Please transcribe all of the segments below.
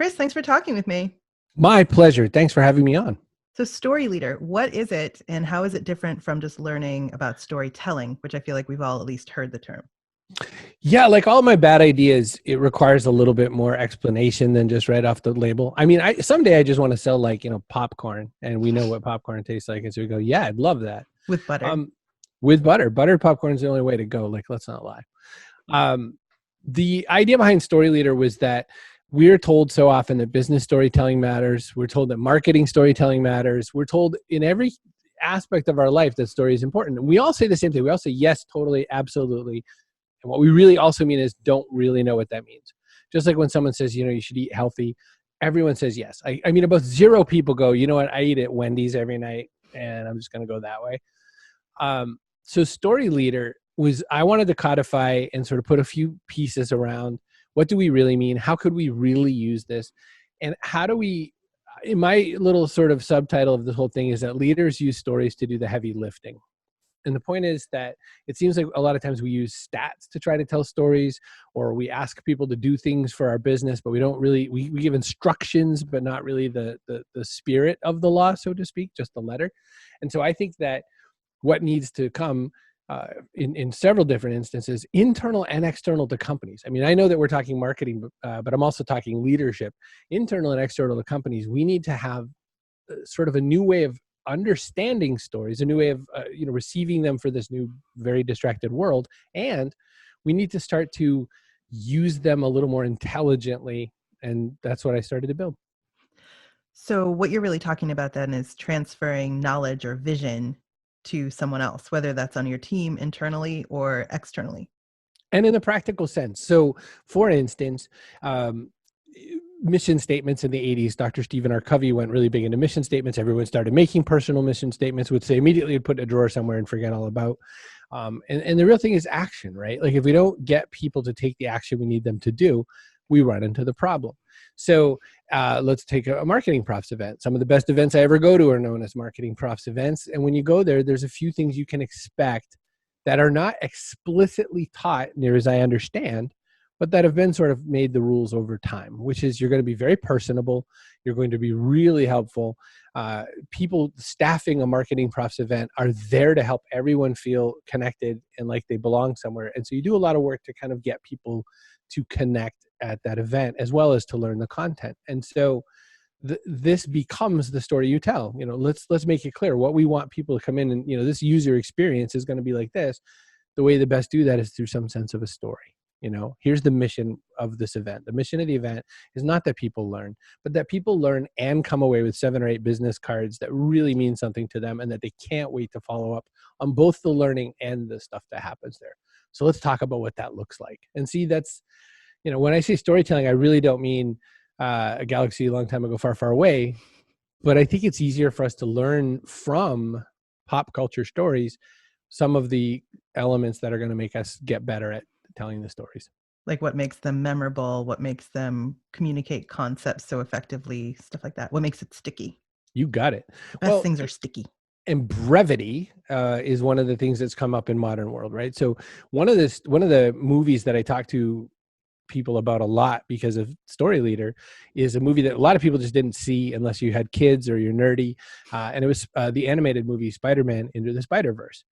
Chris, thanks for talking with me. My pleasure. Thanks for having me on. So, StoryLeader, what is it and how is it different from just learning about storytelling, which I feel like we've all at least heard the term? Yeah, like all my bad ideas, it requires a little bit more explanation than just right off the label. I mean, someday I just want to sell popcorn, and we know what popcorn tastes like, and so we go, yeah, I'd love that. With butter. With butter. Buttered popcorn is the only way to go. Like, let's not lie. The idea behind StoryLeader was that we're told so often that business storytelling matters. We're told that marketing storytelling matters. We're told in every aspect of our life that story is important. And we all say the same thing. We all say, yes, totally, absolutely. And what we really also mean is don't really know what that means. Just like when someone says, you should eat healthy, everyone says yes. I mean, about 0 people go, you know what, I eat at Wendy's every night and I'm just going to go that way. So StoryLeader I wanted to codify and sort of put a few pieces around what do we really mean? How could we really use this? And how do we, in my little sort of subtitle of this whole thing is that leaders use stories to do the heavy lifting. And the point is that it seems like a lot of times we use stats to try to tell stories, or we ask people to do things for our business, but we don't really, we give instructions, but not really the spirit of the law, so to speak, just the letter. And so I think that what needs to come in several different instances, internal and external to companies. I mean, I know that we're talking marketing, but I'm also talking leadership. Internal and external to companies, we need to have sort of a new way of understanding stories, a new way of receiving them for this new, very distracted world. And we need to start to use them a little more intelligently. And that's what I started to build. So what you're really talking about then is transferring knowledge or vision to someone else, whether that's on your team internally or externally. And in a practical sense. So for instance, mission statements in the 80s, Dr. Stephen R. Covey went really big into mission statements. Everyone started making personal mission statements, which they immediately would put in a drawer somewhere and forget all about. And the real thing is action, right? Like if we don't get people to take the action we need them to do, we run into the problem. So let's take a MarketingProfs event. Some of the best events I ever go to are known as MarketingProfs events. And when you go there, there's a few things you can expect that are not explicitly taught, near as I understand, but that have been sort of made the rules over time, which is you're going to be very personable. You're going to be really helpful. People staffing a MarketingProfs event are there to help everyone feel connected and like they belong somewhere. And so you do a lot of work to kind of get people to connect at that event, as well as to learn the content. And so this becomes the story you tell. Let's make it clear what we want people to come in and, this user experience is going to be like this. The way to best do that is through some sense of a story. Here's the mission of this event. The mission of the event is not that people learn, but that people learn and come away with 7 or 8 business cards that really mean something to them and that they can't wait to follow up on both the learning and the stuff that happens there. So let's talk about what that looks like. And see, that's, when I say storytelling, I really don't mean a galaxy a long time ago, far, far away, but I think it's easier for us to learn from pop culture stories some of the elements that are going to make us get better at telling the stories. Like what makes them memorable, what makes them communicate concepts so effectively, stuff like that. What makes it sticky? You got it. The best things are sticky. And brevity is one of the things that's come up in modern world, right? So one of the movies that I talk to people about a lot because of StoryLeader is a movie that a lot of people just didn't see unless you had kids or you're nerdy. And it was the animated movie Spider-Man Into the Spider-Verse.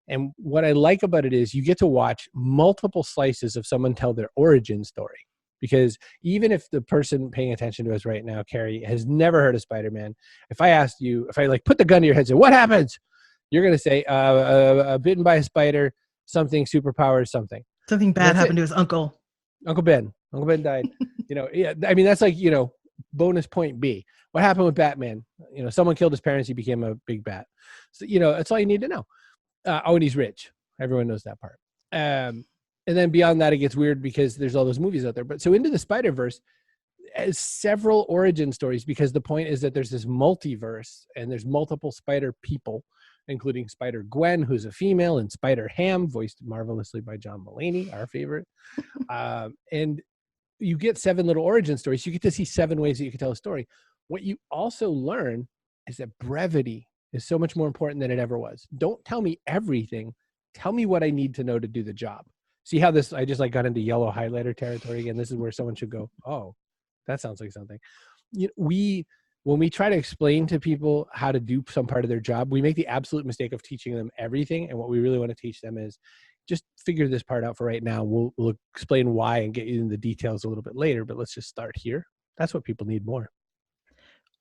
And what I like about it is you get to watch multiple slices of someone tell their origin story. Because even if the person paying attention to us right now, Carrie, has never heard of Spider-Man, if I asked you, if I put the gun to your head and say, what happens? You're going to say, bitten by a spider, something, superpowers, something. Something bad happened to his uncle. Uncle Ben died. Yeah, I mein, that's like, bonus point B. What happened with Batman? Someone killed his parents. He became a big bat. So, that's all you need to know. And he's rich. Everyone knows that part. And then beyond that, it gets weird because there's all those movies out there. But so Into the Spider-Verse has several origin stories because the point is that there's this multiverse and there's multiple spider people, including Spider-Gwen, who's a female, and Spider-Ham, voiced marvelously by John Mulaney, our favorite. And you get 7 little origin stories. You get to see 7 ways that you can tell a story. What you also learn is that brevity is so much more important than it ever was. Don't tell me everything. Tell me what I need to know to do the job. See how I just got into yellow highlighter territory again? This is where someone should go, oh, That sounds like something. When we try to explain to people how to do some part of their job, we make the absolute mistake of teaching them everything. And what we really want to teach them is just figure this part out for right now. We'll explain why and get you in the details a little bit later, but let's just start here. That's what people need more.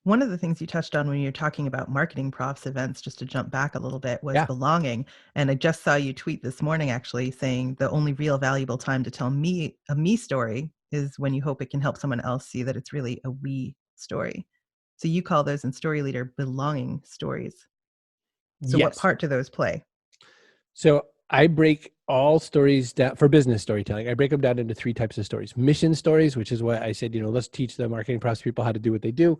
One of the things you touched on when you're talking about MarketingProfs events, just to jump back a little bit, was Yeah. belonging. And I just saw you tweet this morning, actually, saying the only real valuable time to tell a me story is when you hope it can help someone else see that it's really a we story. So you call those in StoryLeader belonging stories. So what Yes. part do those play? So I break all stories down for business storytelling. I break them down into 3 types of stories: mission stories, which is what I said, let's teach the marketing process people how to do what they do.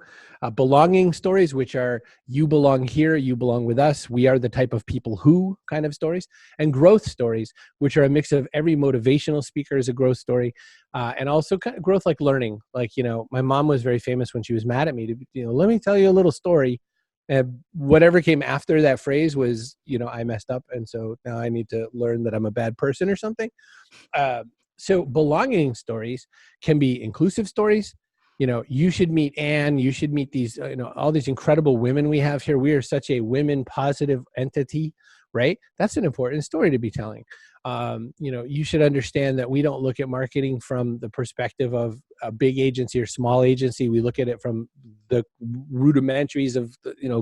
Belonging stories, which are you belong here, you belong with us, we are the type of people who kind of stories. And growth stories, which are a mix of every motivational speaker is a growth story. And also kind of growth like learning. Like, my mom was very famous when she was mad at me to, let me tell you a little story. And whatever came after that phrase was, I messed up. And so now I need to learn that I'm a bad person or something. So belonging stories can be inclusive stories. You should meet Anne, you should meet these, all these incredible women we have here. We are such a women positive entity, right? That's an important story to be telling. You should understand that we don't look at marketing from the perspective of a big agency or small agency. We look at it from the rudimentaries of,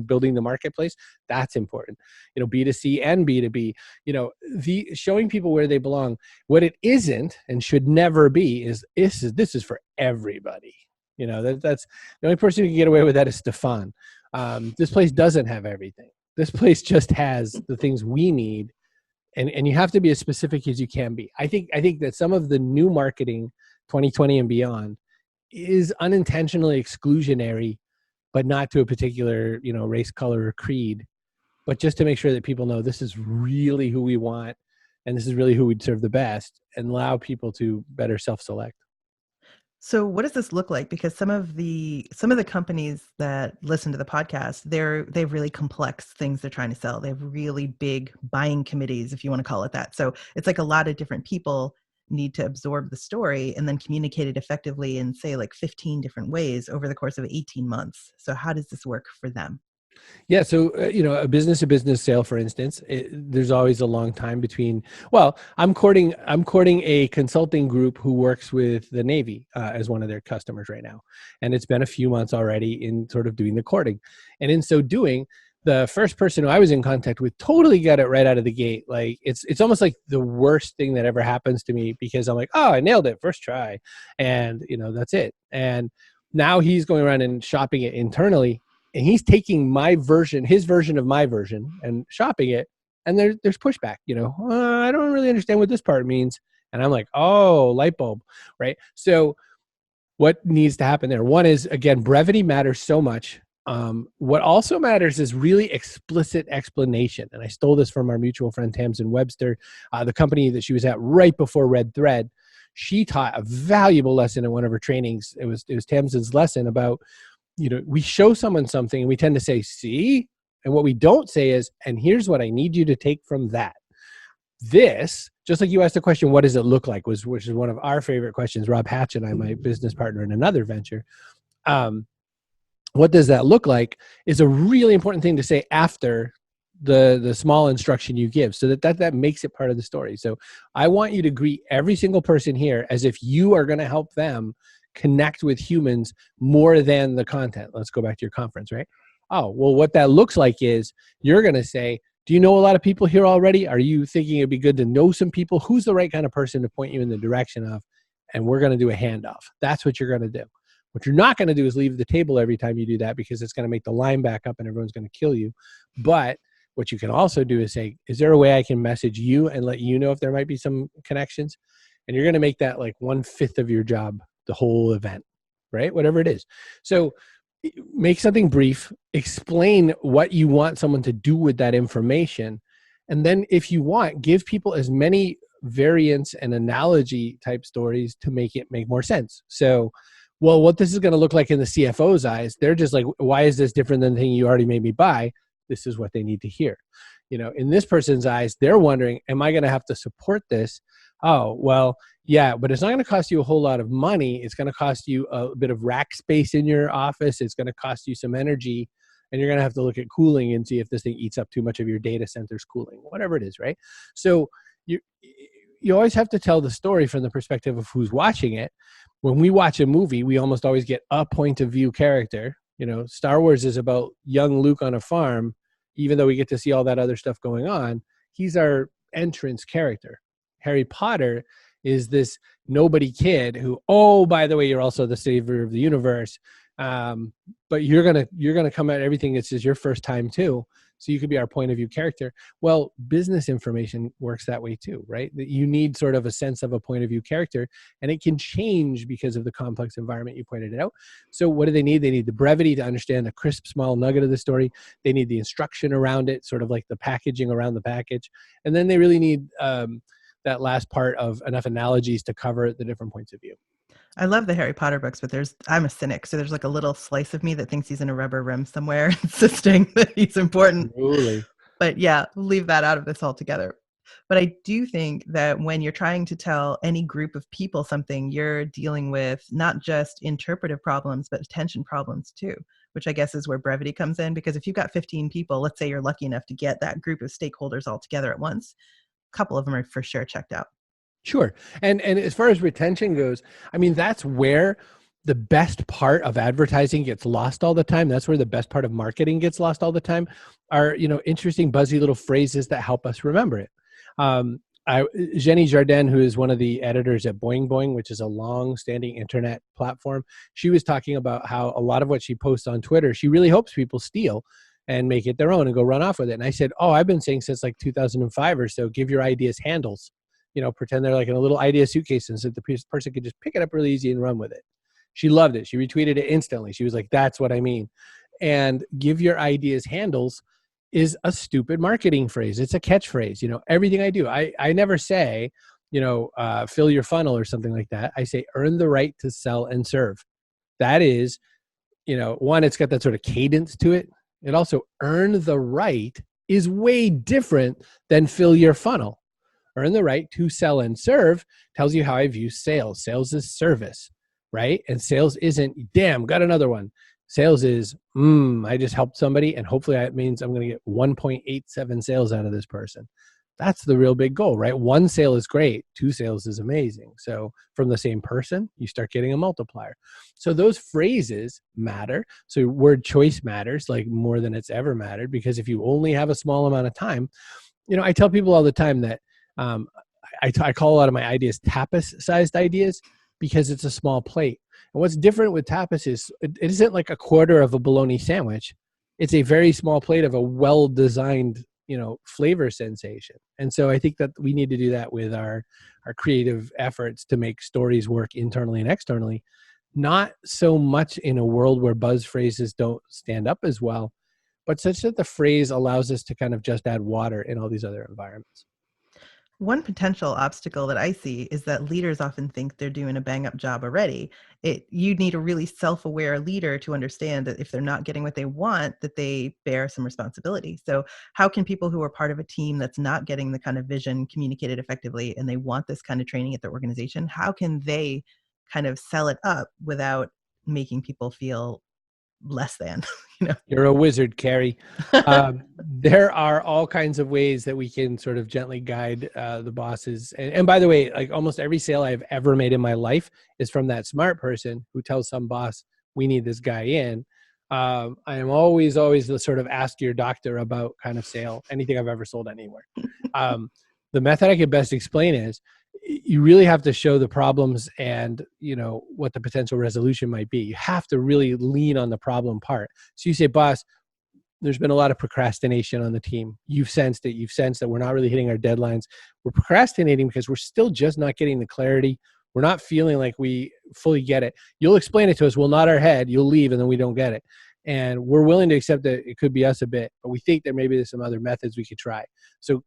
building the marketplace. That's important. B2C and B2B, the showing people where they belong. What it isn't and should never be is this is for everybody. That's the only person who can get away with that is Stefan. This place doesn't have everything. This place just has the things we need. And you have to be as specific as you can be. I think that some of the new marketing 2020 and beyond is unintentionally exclusionary, but not to a particular, race, color, or creed, but just to make sure that people know this is really who we want and this is really who we'd serve the best, and allow people to better self-select. So what does this look like? Because some of the companies that listen to the podcast, they have really complex things they're trying to sell. They have really big buying committees, if you want to call it that. So it's like a lot of different people need to absorb the story and then communicate it effectively in, say, like 15 different ways over the course of 18 months. So how does this work for them? Yeah. So, a business sale, for instance, there's always a long time between, well, I'm courting a consulting group who works with the Navy as one of their customers right now. And it's been a few months already in sort of doing the courting. And in so doing, the first person who I was in contact with totally got it right out of the gate. Like it's almost like the worst thing that ever happens to me, because I'm like, oh, I nailed it first try. And, that's it. And now he's going around and shopping it internally. And he's taking his version of my version and shopping it. And there's pushback, I don't really understand what this part means. And I'm like, oh, light bulb, right? So what needs to happen there? One is, again, brevity matters so much. What also matters is really explicit explanation. And I stole this from our mutual friend, Tamsin Webster, the company that she was at right before Red Thread. She taught a valuable lesson in one of her trainings. It was Tamsin's lesson about, we show someone something and we tend to say, see? And what we don't say is, and here's what I need you to take from that. This, just like you asked the question, what does it look like, which is one of our favorite questions, Rob Hatch and I, my business partner in another venture. What does that look like is a really important thing to say after the small instruction you give, so that makes it part of the story. So I want you to greet every single person here as if you are going to help them connect with humans more than the content. Let's go back to your conference, right? Oh, well, what that looks like is you're going to say, do you know a lot of people here already? Are you thinking it'd be good to know some people? Who's the right kind of person to point you in the direction of? And we're going to do a handoff. That's what you're going to do. What you're not going to do is leave the table every time you do that, because it's going to make the line back up and everyone's going to kill you. But what you can also do is say, is there a way I can message you and let you know if there might be some connections? And you're going to make that like 1/5 of your job, the whole event, right? Whatever it is. So make something brief, explain what you want someone to do with that information. And then if you want, give people as many variants and analogy type stories to make it make more sense. So, well, what this is going to look like in the CFO's eyes, they're just like, why is this different than the thing you already made me buy? This is what they need to hear. In this person's eyes, they're wondering, am I going to have to support this? Oh, well, yeah, but it's not going to cost you a whole lot of money. It's going to cost you a bit of rack space in your office. It's going to cost you some energy, and you're going to have to look at cooling and see if this thing eats up too much of your data center's cooling, whatever it is, right? So you you always have to tell the story from the perspective of who's watching it. When we watch a movie, we almost always get a point of view character. You know, Star Wars is about young Luke on a farm, even though we get to see all that other stuff going on. He's our entrance character. Harry Potter is this nobody kid who, oh, by the way, you're also the savior of the universe. But you're gonna come at everything. This is your first time too, so you could be our point of view character. Well, business information works that way too, right? That you need sort of a sense of a point of view character, and it can change because of the complex environment you pointed it out. So what do they need? They need the brevity to understand the crisp, small nugget of the story. They need the instruction around it, sort of like the packaging around the package, and then they really need that last part of enough analogies to cover the different points of view. I love the Harry Potter books, but I'm a cynic. So there's like a little slice of me that thinks he's in a rubber room somewhere, insisting that he's important. Truly. But yeah, leave that out of this altogether. But I do think that when you're trying to tell any group of people something, you're dealing with not just interpretive problems, but attention problems too, which I guess is where brevity comes in. Because if you've got 15 people, let's say you're lucky enough to get that group of stakeholders all together at once, a couple of them are for sure checked out. Sure. And as far as retention goes, I mean, that's where the best part of advertising gets lost all the time. That's where the best part of marketing gets lost all the time are, interesting, buzzy little phrases that help us remember it. Jenny Jardin, who is one of the editors at Boing Boing, which is a long-standing internet platform, she was talking about how a lot of what she posts on Twitter, she really hopes people steal and make it their own and go run off with it. And I said, I've been saying since like 2005 or so, give your ideas handles. Pretend they're like in a little idea suitcase and so the person could just pick it up really easy and run with it. She loved it. She retweeted it instantly. She was like, that's what I mean. And give your ideas handles is a stupid marketing phrase. It's a catchphrase. Everything I do, I never say, fill your funnel or something like that. I say, earn the right to sell and serve. That is, one, it's got that sort of cadence to it. It also, earn the right is way different than fill your funnel. Earn the right to sell and serve tells you how I view sales. Sales is service, right? And sales isn't, damn, got another one. Sales is, I just helped somebody and hopefully that means I'm going to get 1.87 sales out of this person. That's the real big goal, right? One sale is great. 2 sales is amazing. So from the same person, you start getting a multiplier. So those phrases matter. So word choice matters like more than it's ever mattered, because if you only have a small amount of time, I tell people all the time that I call a lot of my ideas tapas-sized ideas because it's a small plate. And what's different with tapas is it isn't like a quarter of a bologna sandwich. It's a very small plate of a well-designed, flavor sensation. And so I think that we need to do that with our creative efforts to make stories work internally and externally, not so much in a world where buzz phrases don't stand up as well, but such that the phrase allows us to kind of just add water in all these other environments. One potential obstacle that I see is that leaders often think they're doing a bang-up job already. You need a really self-aware leader to understand that if they're not getting what they want, that they bear some responsibility. So how can people who are part of a team that's not getting the kind of vision communicated effectively and they want this kind of training at their organization, how can they kind of sell it up without making people feel less than? You're a wizard, Carrie. There are all kinds of ways that we can sort of gently guide the bosses. And by the way, like almost every sale I've ever made in my life is from that smart person who tells some boss, we need this guy in. I am always the sort of ask your doctor about kind of sale, anything I've ever sold anywhere. The method I could best explain is you really have to show the problems and what the potential resolution might be. You have to really lean on the problem part. So you say, boss, there's been a lot of procrastination on the team. You've sensed it. You've sensed that we're not really hitting our deadlines. We're procrastinating because we're still just not getting the clarity. We're not feeling like we fully get it. You'll explain it to us. We'll nod our head. You'll leave and then we don't get it. And we're willing to accept that it could be us a bit, but we think there maybe there's some other methods we could try. So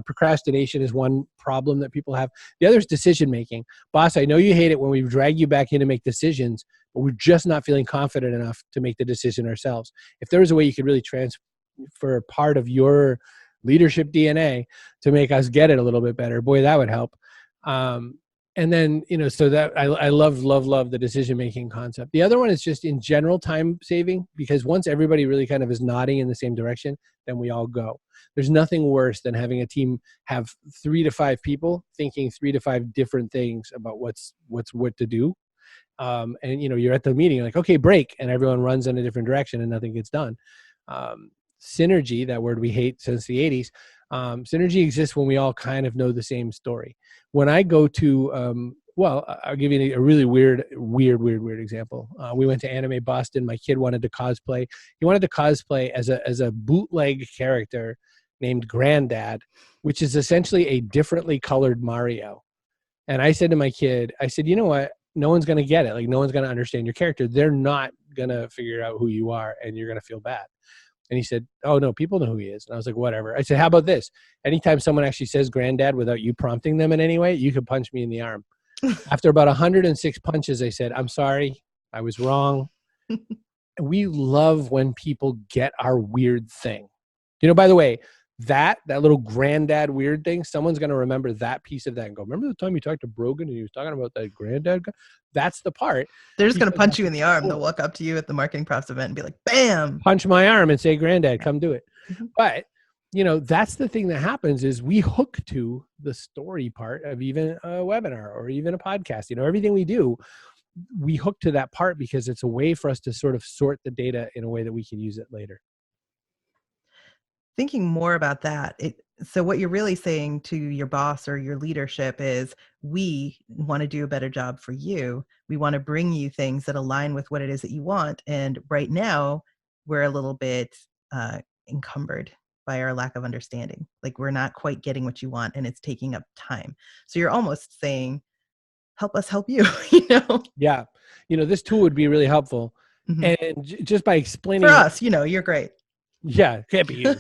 procrastination is one problem that people have. The other is decision making. Boss, I know you hate it when we drag you back in to make decisions, but we're just not feeling confident enough to make the decision ourselves. If there was a way you could really transfer part of your leadership DNA to make us get it a little bit better, boy, that would help. And then, so that I love the decision-making concept. The other one is just in general time saving, because once everybody really kind of is nodding in the same direction, then we all go. There's nothing worse than having a team have 3 to 5 people thinking 3 to 5 different things about what's what to do. And you're at the meeting, like, okay, break, and everyone runs in a different direction and nothing gets done. Synergy, that word we hate since the 80s. Synergy exists when we all kind of know the same story. When I go to, I'll give you a really weird example. We went to Anime Boston. My kid wanted to cosplay. He wanted to cosplay as a bootleg character named Granddad, which is essentially a differently colored Mario. And I said to my kid, I said, you know what? No one's going to get it. Like, no one's going to understand your character. They're not going to figure out who you are, and you're going to feel bad. And he said, oh, no, people know who he is. And I was like, whatever. I said, how about this? Anytime someone actually says Granddad without you prompting them in any way, you could punch me in the arm. After about 106 punches, I said, I'm sorry. I was wrong. We love when people get our weird thing. By the way, that little Granddad weird thing, someone's going to remember that piece of that and go, remember the time you talked to Brogan and he was talking about that Granddad guy? That's the part. They're just going to punch you in the arm. Cool. They'll walk up to you at the MarketingProfs event and be like, bam! Punch my arm and say, Granddad, come do it. Mm-hmm. But, that's the thing that happens is we hook to the story part of even a webinar or even a podcast. Everything we do, we hook to that part because it's a way for us to sort of sort the data in a way that we can use it later. Thinking more about that, so what you're really saying to your boss or your leadership is, we want to do a better job for you. We want to bring you things that align with what it is that you want. And right now, we're a little bit encumbered by our lack of understanding. Like, we're not quite getting what you want, and it's taking up time. So you're almost saying, help us help you, Yeah. This tool would be really helpful. Mm-hmm. And just by explaining for us, you're great. Yeah, can't be you.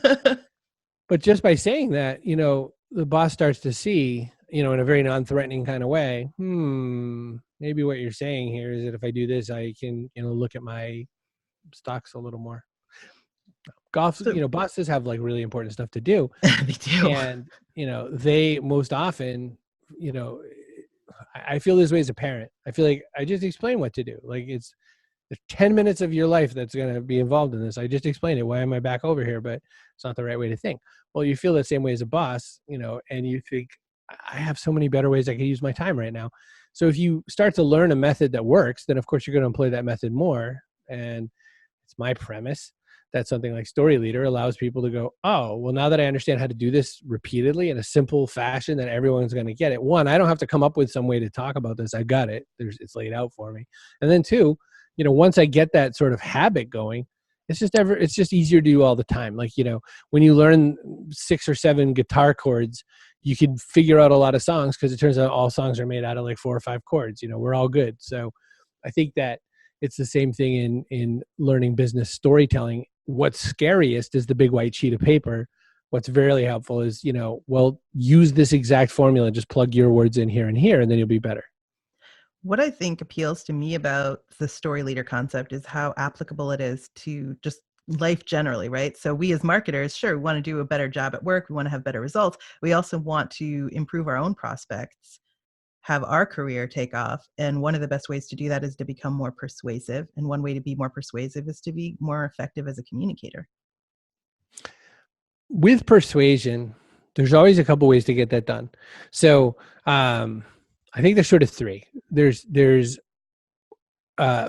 But just by saying that, the boss starts to see, in a very non-threatening kind of way, maybe what you're saying here is that if I do this, I can, look at my stocks a little more. Bosses have like really important stuff to do. They do. And, they most often, I feel this way as a parent. I feel like I just explain what to do. Like, it's 10 minutes of your life that's going to be involved in this. I just explained it. Why am I back over here? But it's not the right way to think. Well, you feel the same way as a boss, and you think, I have so many better ways I can use my time right now. So if you start to learn a method that works, then of course you're going to employ that method more. And it's my premise that something like StoryLeader allows people to go, oh, well, now that I understand how to do this repeatedly in a simple fashion that everyone's going to get it. One, I don't have to come up with some way to talk about this. I've got it. It's laid out for me. And then two, once I get that sort of habit going, it's just easier to do all the time. Like, when you learn 6 or 7 guitar chords, you can figure out a lot of songs because it turns out all songs are made out of like 4 or 5 chords. We're all good. So I think that it's the same thing in learning business storytelling. What's scariest is the big white sheet of paper. What's very helpful is, use this exact formula, just plug your words in here and here, and then you'll be better. What I think appeals to me about the StoryLeader concept is how applicable it is to just life generally, right? So we as marketers, sure, we want to do a better job at work. We want to have better results. We also want to improve our own prospects, have our career take off. And one of the best ways to do that is to become more persuasive. And one way to be more persuasive is to be more effective as a communicator. With persuasion, there's always a couple ways to get that done. So, I think there's sort of 3. There's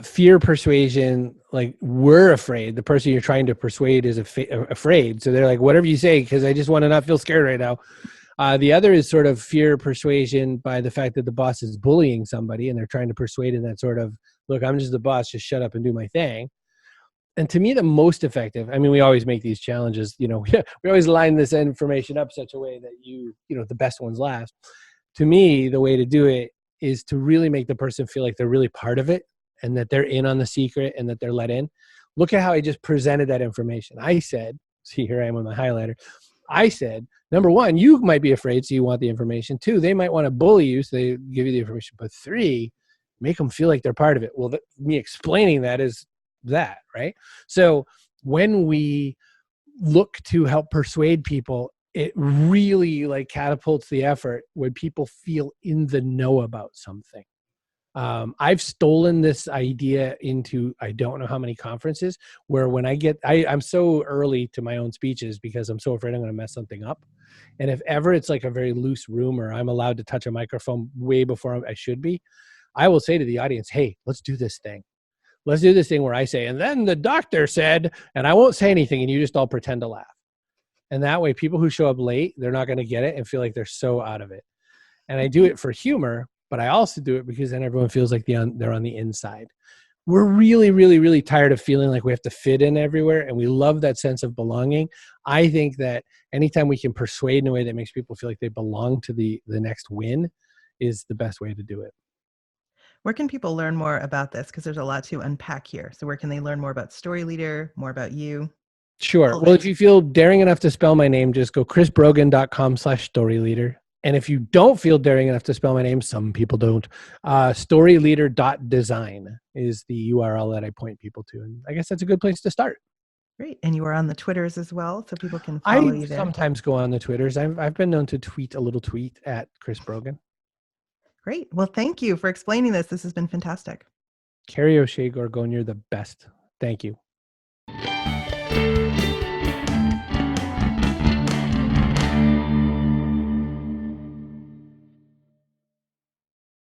fear persuasion, like we're afraid. The person you're trying to persuade is afraid. So they're like, whatever you say, because I just want to not feel scared right now. The other is sort of fear persuasion by the fact that the boss is bullying somebody and they're trying to persuade in that sort of, look, I'm just the boss, just shut up and do my thing. And to me, the most effective, we always make these challenges, we always line this information up such a way that the best ones last. To me, the way to do it is to really make the person feel like they're really part of it and that they're in on the secret and that they're let in. Look at how I just presented that information. I said, see, here I am with my highlighter. I said, number 1, you might be afraid, so you want the information. 2, they might want to bully you, so they give you the information. But 3, make them feel like they're part of it. Well, me explaining that is that, right? So when we look to help persuade people, it really like catapults the effort when people feel in the know about something. I've stolen this idea into, I don't know how many conferences, where when I'm so early to my own speeches because I'm so afraid I'm going to mess something up. And if ever it's like a very loose room or I'm allowed to touch a microphone way before I should be, I will say to the audience, hey, let's do this thing. Let's do this thing where I say, and then the doctor said, and I won't say anything and you just all pretend to laugh. And that way people who show up late, they're not going to get it and feel like they're so out of it. And I do it for humor, but I also do it because then everyone feels like they're on the inside. We're really, really, really tired of feeling like we have to fit in everywhere, and we love that sense of belonging. I think that anytime we can persuade in a way that makes people feel like they belong to the next win is the best way to do it. Where can people learn more about this? Because there's a lot to unpack here. So where can they learn more about StoryLeader, more about you? Sure. Well, if you feel daring enough to spell my name, just go chrisbrogan.com/storyleader. And if you don't feel daring enough to spell my name, some people don't, storyleader.design is the URL that I point people to. And I guess that's a good place to start. Great. And you are on the Twitters as well, so people can follow I you there. sometimes go on the Twitters. I've been known to tweet a little tweet at Chris Brogan. Great. Well, thank you for explaining this. This has been fantastic. Carrie O'Shea Gorgon, you're the best. Thank you.